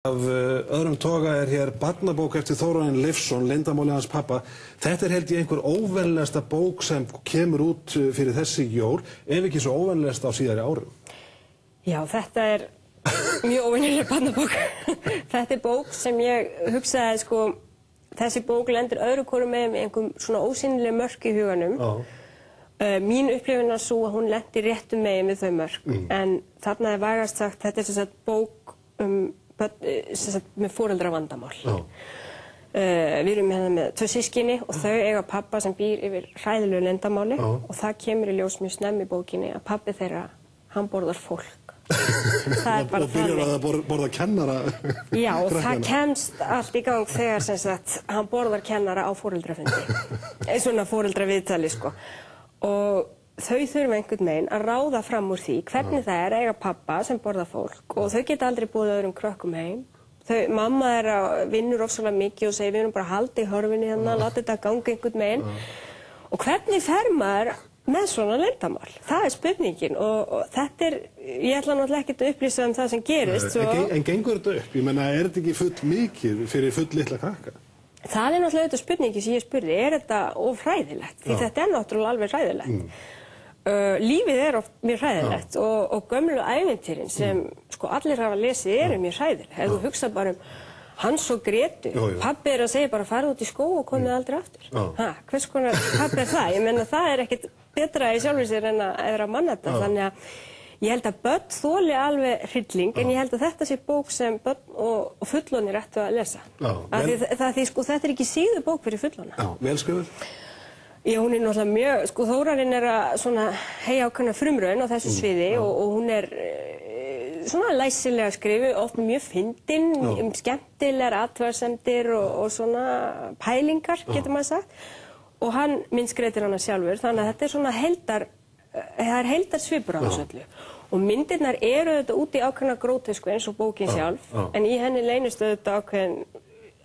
Af öðrum toga hér barnabók eftir Þórarin Leifsson, Leyndarmáli hans pappa. Þetta held ég einhver óvenlegasta bók sem kemur út fyrir þessi jól, ef ekki svo óvenlegast á síðari árum. Já, þetta mjög óvenjuleg barnabók. Þetta bók sem ég hugsaði, þessi bók lendir öðru hvoru með einhverjum svona ósýnileg mörk í huganum. Mín upplifun var sú að hún lendi réttu megin við þau mörk. En þarna vægast sagt, þetta sem sagt bók með foreldravandamál. Við erum hérna með 2 systkini og þau eiga pabba sem býr yfir hræðilegu leyndarmáli og það kemur í ljós mjög snemma í bókinni að pabbi þeirra, hann borðar fólk. Það bara og byrjar að borða kennara. Já, og það kemst allt í gang þegar sem sagt hann borðar kennara á foreldrafundi. Svona foreldraviðtali, Og þau þurfa einhvern veginn að ráða fram úr því hvernig það að eiga pabba sem borðar fólk og þau geta aldrei búið öðrum krökkum heim. Mamma vinnur ofsalega mikið og segir við erum bara að halda í horfinni hérna, láta þetta ganga einhvern veginn. Og hvernig fer maður með svona leyndarmál? Það spurningin og þetta ég ætla náttúrulega ekkert að upplýsa það sem gerist. En gengur þetta upp? Ég meina, þetta ekki full mikið fyrir full litla krakka? Það náttúrulega auðvitað spurningi sem ég spurði, þetta of hræðilegt? Því þetta náttúrulega alveg hræðilegt. Lífið oft mjög hræðilegt og gömlu ævintýrin sem allir hafa lesið mjög hræðileg. Ef þú hugsa bara Hans og Gretu, pabbi að segja bara farið út í skóg og komið aldrei aftur. Hvers konar pabbi það? Ég menna það ekkert betra í sjálfu sér en að vera manna þetta. Þannig að ég held að börn þoli alveg hrylling, en ég held að þetta sé bók sem börn og fullorðnir ættu að lesa. Þetta ekki síður bók fyrir fullorðna. Já, vel skrifuð? Já, hún náttúrulega mjög, Þórarinn að heyja ákveðna frumraun á þessu sviði og hún svona læsilega skrifuð, oft mjög fyndin, skemmtilegar athugasemdir og svona pælingar, getur maður sagt. Og hann myndskreytir hana sjálfur, þannig að þetta svona heildarsvipur á þessu öllu. Og myndirnar auðvitað út í ákveðna grótesku eins og bókin sjálf, en í henni leynist auðvitað ákveðin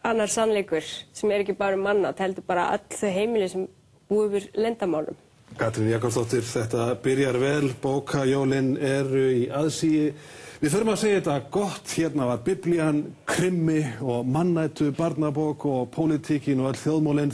annar sannleikur sem ekki bara mannat, heldur bara öll þau heimili sem búið yfir leyndarmálum. Katrín Jakobsdóttir, þetta byrjar vel, bókajólin eru í aðsigi. Við þurfum að segja þetta gott, hérna var Biblían, krimmi og mannætu barnabók og pólitíkin og öll þjóðmálin.